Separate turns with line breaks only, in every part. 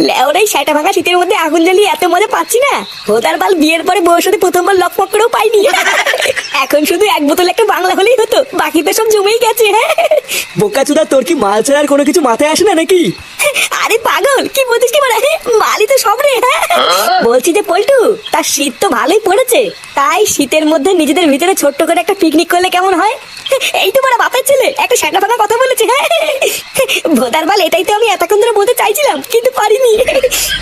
লেওরাই সেটা ভাঙা শীতের মধ্যে আগুন জ্বালিয়ে এত মজা পাচ্ছি না, ভোদার বাল বিয়ের পরে বউর সাথে প্রথমবার লকপক করেও পাইনি। এখন শুধু এক বোতল একটা বাংলা হলেই হতো, বাকি তো সব জমেই গেছে।
বোকাচোদা, তোর কি মাল ছাড়া আর কোনো কিছু মাথায় আসে না নাকি?
আরে পাগল, কি বলছিস কি বলে, মালই তো সব রে। বলছি যে পল্টু, তার শীত তো ভালোই পড়েছে, তাই শীতের মধ্যে নিজেদের ভিতরে ছোট্ট করে একটা পিকনিক করলে কেমন হয়? এই তো বড় বাপের ছেলে একটা সেটা ফাঁকা কথা বলেছে। ভোদার বাল, এটাই তো আমি এতক্ষণ ধরে বলতে চাইছিলাম কিন্তু পারিনি।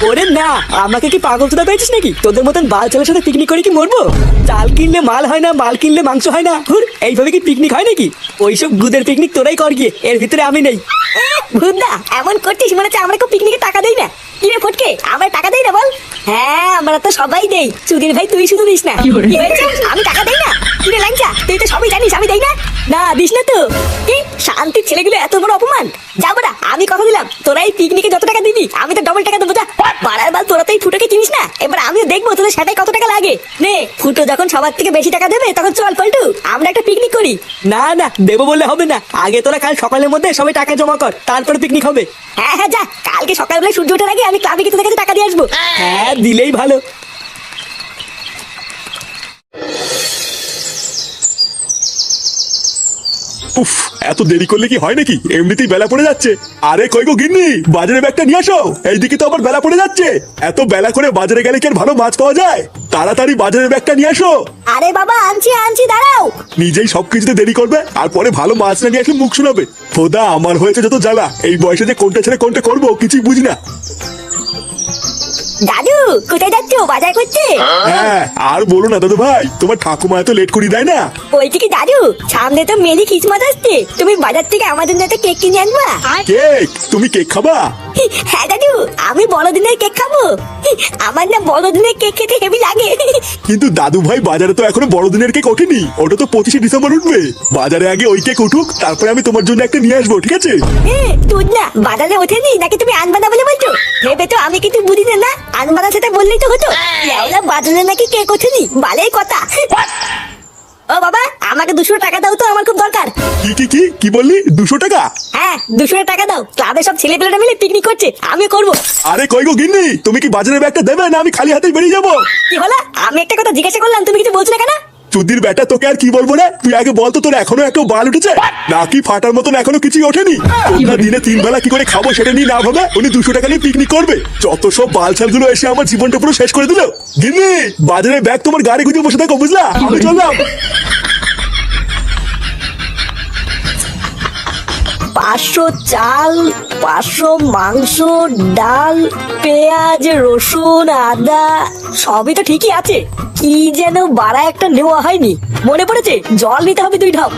ওরে না, আমাকে কি পাগল চোদা পেয়েছিস নাকি? তোদের মতন বাল ছেলের সাথে পিকনিক করে কি মরবো? চাল কিনলে মাল হয় না, মাল কিনলে মাংস হয় না, হুর, এইভাবে কি পিকনিক হয় নাকি? ওইসব গুদের পিকনিক তোরাই কর গিয়ে, এর ভিতরে আমি নেই।
ভুদা, এমন করছিস মনে হচ্ছে আমরা কেউ পিকনিকে টাকা দেই না। কি রে ফটকে, আমরা টাকা দেই না বল? হ্যাঁ, আমরা তো সবাই দেই, চুদির ভাই তুই শুধু দিস না। কি হয়েছে, আমি টাকা দেই না? কি রে ল্যাংচা, তুই তো সবই জানিস আমি দেই না। না দিস না তো? কি শান্তির ছেলেগুলো এত বড় অপমান! যাবো না, আমি কথা দিলাম তোরা এই পিকনিকে যত টাকা দিবি আমি তো ডবল টাকা দেবো। যা পাড়ার বাল, তোরা তো এই ফুটোকে চিনিস না, এবার আমিও দেখবো তোদের সেটাই কত টাকা লাগে। নে ফুটো যখন সবার থেকে বেশি টাকা দেবে তখন চল পল্টু, আমরা একটা পিকনিক করি।
না না, দেবো বললে হবে না, আগে তোরা কাল সকালের মধ্যে সবাই টাকা জমা কর, তারপরে পিকনিক হবে।
হ্যাঁ হ্যাঁ, যা, কালকে সকালবেলায় সূর্য ওঠার আগে আমি ক্লাবে গিয়ে তোদের কাছে টাকা দিয়ে আসবো।
হ্যাঁ, দিলেই ভালো।
উফ, এত দেরি করলে কি হয় নাকি? এমনিতেই বেলা পড়ে যাচ্ছে। আরে কই গো গিন্নি, বাজারে ব্যাগটা নিয়ে আসো, এইদিকে তো আবার বেলা পড়ে যাচ্ছে। এত বেলা করে বাজারে গেলে কি আর ভালো মাছ পাওয়া যায়? তাড়াতাড়ি বাজারের ব্যাগটা নিয়ে আসো।
আরে বাবা, আনছি আনছি, দাঁড়াও।
নিজেই সবকিছুতে দেরি করবে আর পরে ভালো মাছ না নিয়ে আসলে মুখ শোনাবে। খোদা, আমার হয়েছে যত জ্বালা, এই বয়সে যে কোনটা ছেড়ে কোনটা করবো কিছুই বুঝি না।
দাদু কোথায় যাচ্ছ, বাজার করতে?
হ্যাঁ, আর বলো না দাদু ভাই, তোমার ঠাকুমা এত লেট করি দেয় না।
বলছি কি দাদু, সামনে তো মেরি ক্রিসমাস আসছে, তুমি বাজার থেকে আমাদের জন্য একটা কেক কিনে আনবা।
কেক? তুমি কেক খাবা?
হ্যাঁ দাদু, আমি বড়দিনের কেক খাবো। আমার না বড়দিনের কেক খেতে হেভি লাগে।
কিন্তু দাদু ভাই, বাজারে তো এখনো বড়দিনের কেক ওঠেনি, ওটা তো 25শে ডিসেম্বর উঠবে। বাজারে আগে ওই কেক উঠুক, তারপরে আমি তোমার জন্য একটা নিয়ে আসবো, ঠিক আছে?
তুই না বাজারে ওঠেনি নাকি তুমি আনবা না বলে বলছো? ভেবে তো আমি কিছু বুঝি না, আনবা না সেটা বললেই তো হতো। বাজারে নাকি কেক ওঠেনি, বালেই কথা। ও বাবা, আমাকে 200 টাকা দাও তো, আমার খুব দরকার।
কি কি কি কি বললি? 200 টাকা?
হ্যাঁ 200 টাকা দাও, ক্লাবে সব ছেলেপেলেরা মিলে পিকনিক করছে, আমিও করবো।
আরে কই গো গিন্নি, তুমি কি বাজারের ব্যাগটা দেবে না আমি খালি হাতেই বেরিয়ে যাবো?
কি হলো? আমি একটা কথা জিজ্ঞাসা করলাম, তুমি কিছু বলছো না কেন?
চুদির বেটা, তোকে আর কি বলবো রে? তুই আগে বল তো, তোর এখনো একটু বাল উঠেছে নাকি? ফাটার মতন এখনো কিছুই ওঠেনি? তোমরা দিনে 3 বেলা কি করে খাবো সেটা নিয়ে না ভাবে উনি 200 টাকা নিয়ে পিকনিক করবে। যত সব বালছাল গুলো এসে আমার জীবনটা পুরো শেষ করে দিল। গিন্নি, বাজারের ব্যাগ তোমার গাড়ি গুঁজে বসে থাকো, বুঝলা? আমি চললাম।
500 চাল, 500 মাংস, ডাল, পেঁয়াজ, রসুন, আদা, সবই তো ঠিকই আছে, কি যেন বাড়া একটা নেওয়া হয়নি। মনে পড়েছে, জল নিতে হবে 2 ঢপ।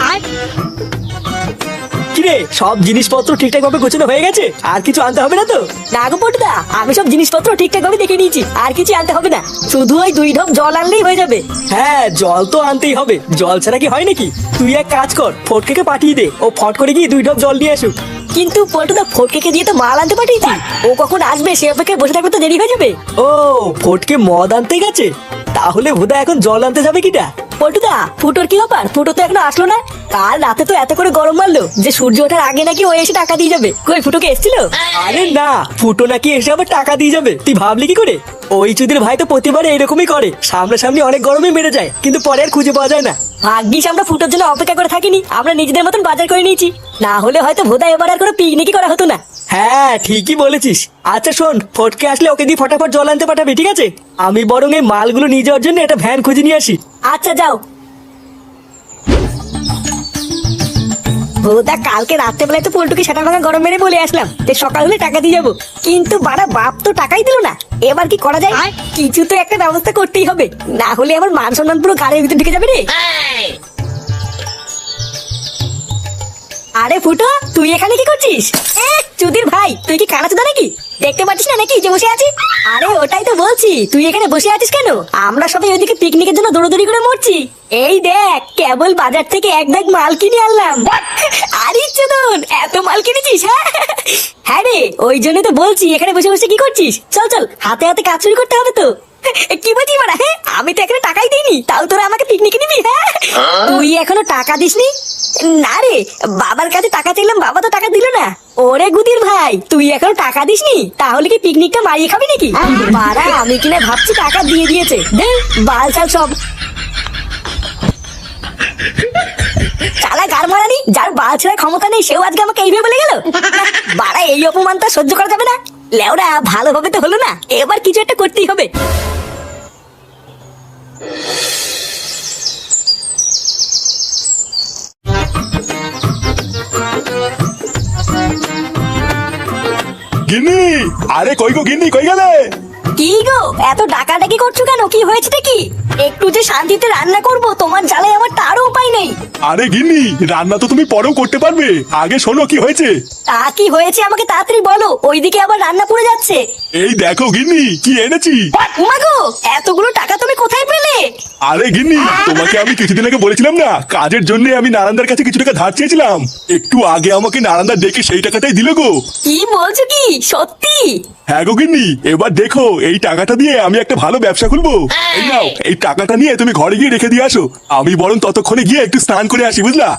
কিরে, সব জিনিসপত্র ঠিকঠাক ভাবে গোছানো হয়ে গেছে? আর কিছু আনতে হবে না তো?
না গো পটুদা, আমি সব জিনিসপত্র ঠিকঠাক ভাবে দেখে নিয়েছি, আর কিছু আনতে হবে না, শুধু ওই 2 ঢপ জল আনলেই হয়ে যাবে।
হ্যাঁ, জল তো আনতেই হবে, জল ছাড়া কি হয় নাকি? তুই এক কাজ কর, ফটকে পাঠিয়ে দে, ও ফট করে গিয়ে 2 ঢপ জল নিয়ে আসুক।
কিন্তু পটুদা ফটকে দিয়ে তো মাল আনতে পাঠিয়েছি, ও কখন আসবে সে অপেক্ষায় বসে থাকবে তো দেরি হয়ে যাবে।
ও, ফটকে মদ আনতে গেছে? তাহলে ভোদা এখন জল আনতে যাবে কিটা?
পটুদা, ফুটোর কি ব্যাপার? ফুটো তো এখনো আসলো না। কাল রাতে তো এত করে গরম মারলো যে সূর্য ওঠার আগে নাকি ও এসে টাকা দিয়ে যাবে। কই ফুটোকে এসেছিল?
আরে না, ফুটো নাকি এসে আবার টাকা দিয়ে যাবে, তুই ভাবলি কি করে? ওই চুদির ভাই তো প্রতিবার এরকমই করে, সামনাসামনি অনেক গরমে মেরে যায়, কিন্তু পরে আর খুঁজে পাওয়া যায় না।
ভাগ্যিস আমরা ফুটোর জন্য অপেক্ষা করে থাকিনি, আমরা নিজেদের মতন বাজার করে নিয়েছি, না হলে হয়তো ভোদা এবার আর কোনো পিকনিকই করা হতো না।
হ্যাঁ, ঠিকই বলেছিস। আচ্ছা শোন, ফটকে আসলে ওকে দিয়ে ফটাফট জল আনতে পাঠাবি, ঠিক আছে? আমি বরং এই মালগুলো নিয়ে যাওয়ার জন্য একটা ভ্যান খুঁজে নিয়ে আসি।
আচ্ছা যাও। ভোদা, কালকে রাত্রেবেলায় তো পল্টুকে সেটা ভাঙা গরম মেরে বলে আসলাম যে সকাল হলে টাকা দিয়ে যাবো, কিন্তু বাড়া বাপ তো টাকাই দিল না। এবার কি করা যায়? কিছু তো একটা ব্যবস্থা করতেই হবে, না হলে আমার মান সম্মান পুরো গাড়ির ভিতর ঢুকে যাবে রে। আরে ফুটো, তুই এখানে কি করছিস? চুদির ভাই, তুই কি কানা চোদা নাকি? দেখতে পাচ্ছিস না নাকি যে বসে আছি? আরে ওটাই তো বলছি, তুই এখানে বসে আছিস কেন? আমরা সবাই ওইদিকে পিকনিকের জন্য দৌড়দৌড়ি করে মরছি। এই দেখ, কেবল বাজার থেকে এক ব্যাগ মাল কিনে আনলাম। আরে চোদন, এত মাল কিনেছিস? হ্যাঁ রে, ওই জন্য তো বলছি এখানে বসে বসে কি করছিস? চল চল, হাতে হাতে কাজ শুরু করতে হবে তো। কি বলছিস বড়া? হ্যাঁ, আমি তো এখনো টাকাই দিইনি, তাও তোরা আমাকে পিকনিকে নিবি? হ্যাঁ, তুই এখনো টাকা দিসনি? না রে, বাবার কাছে টাকা চাইলাম, বাবা তো টাকা দিল না। ওরে গুদির ভাই, তুই এখনো টাকা দিসনি? তাহলে কি পিকনিকটা মারিয়ে খাবি নাকি? বাড়া, আমি কিনা ভাবছি টাকা দিয়ে দিয়েছে। বাল চাল সব চালা গার মারানি, যার বাল ছেড়ার ক্ষমতা নেই সেও আজকে আমাকে এইভাবে বলে গেল। বাড়া, এই অপমানটা সহ্য করা যাবে না। লেওরা, ভালোভাবে তো হলো না, এবার কিছু একটা করতেই হবে।
গিন্নি, আরে কই গো গিন্নি, কই গেলে?
কি গো, এত ডাকাডাকি করছো কেন? কি হয়েছে কি? একটু যে শান্তিতে রান্না করব, তোমার জ্বালায় আমার তারও উপায় নেই।
আরে গিন্নি, রান্না তো তুমি পরেও করতে পারবে, আগে শোনো কি হয়েছে।
তা কি হয়েছে আমাকে তাড়াতাড়ি বলো, ওইদিকে আবার রান্না পুড়ে যাচ্ছে।
এই দেখো গিন্নি, কি এনেছি।
উমা গো, এতগুলো টাকা তুমি কোথায় পেলে?
আরে গিন্নি, তোমাকে আমি কিছুদিন আগে বলেছিলাম না, কাজের জন্য আমি নারায়ণদার কাছে কিছু টাকা ধার চেয়েছিলাম। একটু আগে আমাকে নারায়ণদা ডেকে সেই টাকাটাই দিল গো।
কি বলছো কি সত্যি?
হ্যাঁ গো গিন্নি, এবার দেখো এই টাকাটা দিয়ে আমি একটা ভালো ব্যবসা খুলবো। এই নাও, এই টাকাটা নিয়ে তুমি ঘরে গিয়ে রেখে দিয়ে আসো, আমি বরং ততক্ষণে গিয়ে একটু স্নান করে আসি, বুঝলা?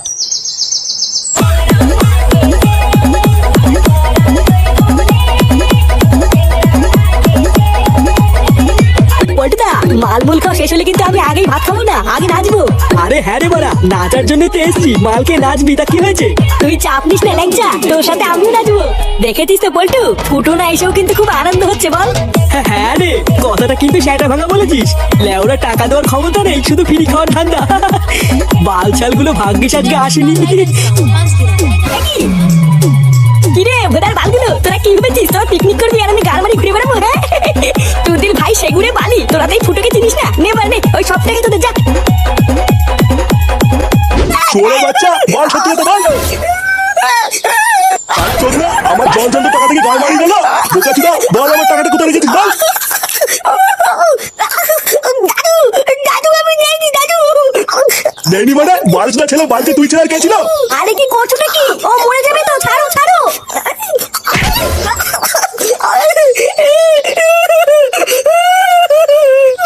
পল্টুদা, মালমূল খাওয়া শেষ হলে কিন্তু আমি আগেই ভাত খাবো না, আগে নাচবো।
আরে হ্যাঁ রে বাড়া, নাচার জন্য তো এসছি, মালকে নাচবি, তা কি হয়েছে?
তুই চাপ নিস না ল্যাংচা, তোর সাথে আমিও নাচবো। দেখেছিস তো পল্টু, ফুটো না এসেও কিন্তু খুব আনন্দ হচ্ছে, বল?
হ্যাঁ রে, কথাটা কিন্তু সেটা ভাঙা বলেছিস। লেওরা টাকা দেওয়ার ক্ষমতা নেই, শুধু ফিরি খাওয়ার ঠান্ডা। বালছাল গুলো ভাগ্যিস আজকে আসেনি।
কিরে ভোদার বালগুলো, তোরা কি ভেবেছিস তোরা পিকনিক করবি আর আমি গাড়মারি ঘুরে বেড়াবো? হ্যাঁ, তোদের ভাই সেগুড়ে বালি, তোরা তাই ফুটোকে চিনিস না। নে বার নে, ওই সব থেকে তোদের যা।
চোরে বাচ্চা, বল সত্যি কথা বল। চোদ না, আমার জল জল টাকা থেকে গাল মারি গেল। বোকা চুদা, বল আমার টাকাটা কোথায় রেখেছিস বল।
দাদু, দাদু আমি নেইনি দাদু।
নেইনি মানে? বালচুদা ছেলে, বালতি তুই ছেলে আর কে ছিল?
আরে কি করছো নাকি? ও মরে যাবে তো, ছাড়ো ছাড়ো।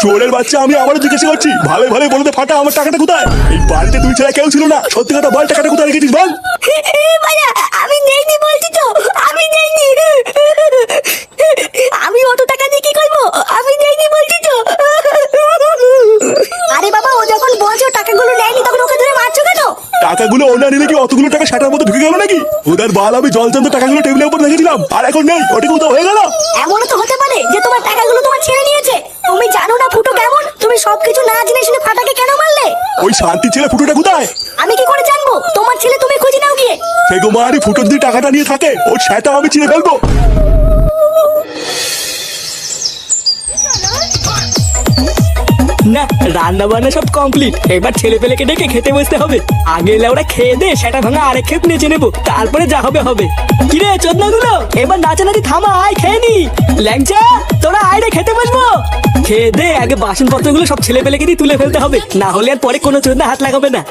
চোরের বাচ্চা, আমি আবারও জিজ্ঞাসা করছি, ভালো ভালো বলতে ফাটা, আমার টাকাটা কোথায়? এই বাড়িতে তুই ছাড়া কেউ ছিল না, সত্যি কথা বল, টাকাটা কোথায় রেখেছিস বল।
ভাইয়া, আমি নেইনি বলছি তো, আমি নেইনি। আমি অত টাকা দিয়ে কি করবো? আমি নেইনি বলছি তো। আরে বাবা, ও যখন বলছো টাকাগুলো নেয়নি, তখন ওকে ধরে মারছো কেন?
টাকাগুলো ওনা নিলে কি অতগুলো টাকা সেটার মধ্যে ঢুকে গেল নাকি? ওদের বাল, আমি জল চন্দ্র টাকাগুলো টেবিলের উপর রেখেছিলাম, আর এখন নেই, ওটা কোথাও হয়ে গেল।
এমনও তো হতে পারে যে তোমার টাকাগুলো তোমার ছেড়ে নিয়েছে। তুমি জানো না ফুটো কেমন? তুমি সবকিছু না জেনে শুনে ফাটাকে কেন মারলে?
ওই শান্তির ছেলে ফুটোটা কোথায়?
আমি কি করে জানবো? তোমার ছেলে তুমি খুঁজে নাও গিয়ে।
সেই কুমারী ফুটোর দিয়ে টাকাটা নিয়ে থাকে, ওর সেটা আমি চিনে ফেলবো।
না, রান্না বান্না সব কমপ্লিট, এবার ছেলে পেলেকে ডেকে খেতে বসতে হবে। আগে ওরা খেয়ে দে, সেটা ভাঙা আরেক খেপ নেচে নেবো, তারপরে যা হবে হবে। কিরে চোদনা গুলো, এবার নাচানাচি থামা, আয় খেয়ে নি। ল্যাংচা, তোরা আয় রে, খেতে বসবো। খেয়ে দে, আগে বাসনপত্র গুলো সব ছেলে পেলেকে দিয়ে তুলে ফেলতে হবে, না হলে আর পরে কোনো চোদনা হাত লাগাবে না।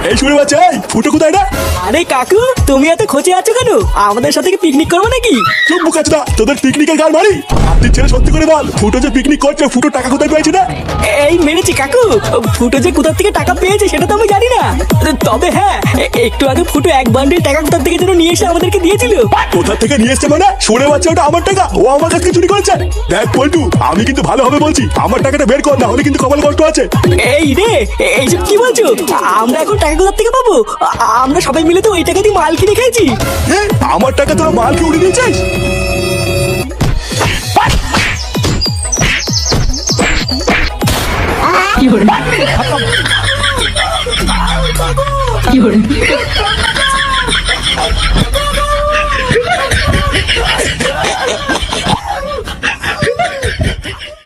এই শুনে বাচ্চা, এই ফুটো কোথায় না?
আরে কাকু, তুমি এত খোঁজে আছো কেন? আমাদের সাথে কি পিকনিক করবো নাকি?
চুপ বোকাচোদা, তোদের পিকনিকের গাল মারি। আপনি ছেলে সত্যি করে বল, ফুটো যে পিকনিক করছে, ফুটো টাকা কোথায় পেয়েছে না?
এই মেরেছি কাকু, ফুটো যে কোথা থেকে টাকা পেয়েছে সেটা তো আমি জানি না। তবে হ্যাঁ, একটু আগে ফুটো এক বান্ডিল টাকা কোথা থেকে যেন নিয়ে এসে আমাদেরকে দিয়েছিল।
কোথা থেকে নিয়ে এসছে মানে? শুনে বাচ্চা, ওটা আমার টাকা, ও আমার কাছ থেকে চুরি করেছে। দেখ পল্টু, আমি কিন্তু ভালোভাবে বলছি, আমার টাকাটা বের কর, না হলে কিন্তু কপাল কষ্ট আছে।
এই রে, এইসব কি বলছো? আমরা এখন টাকা কোথা থেকে পাবো? আমরা সবাই মিলে তো ওই টাকা দিয়ে মাল কিনে খেয়েছি।
হ্যাঁ, আমার টাকা তোরা মালকে উড়ে দিয়েছিস।
কি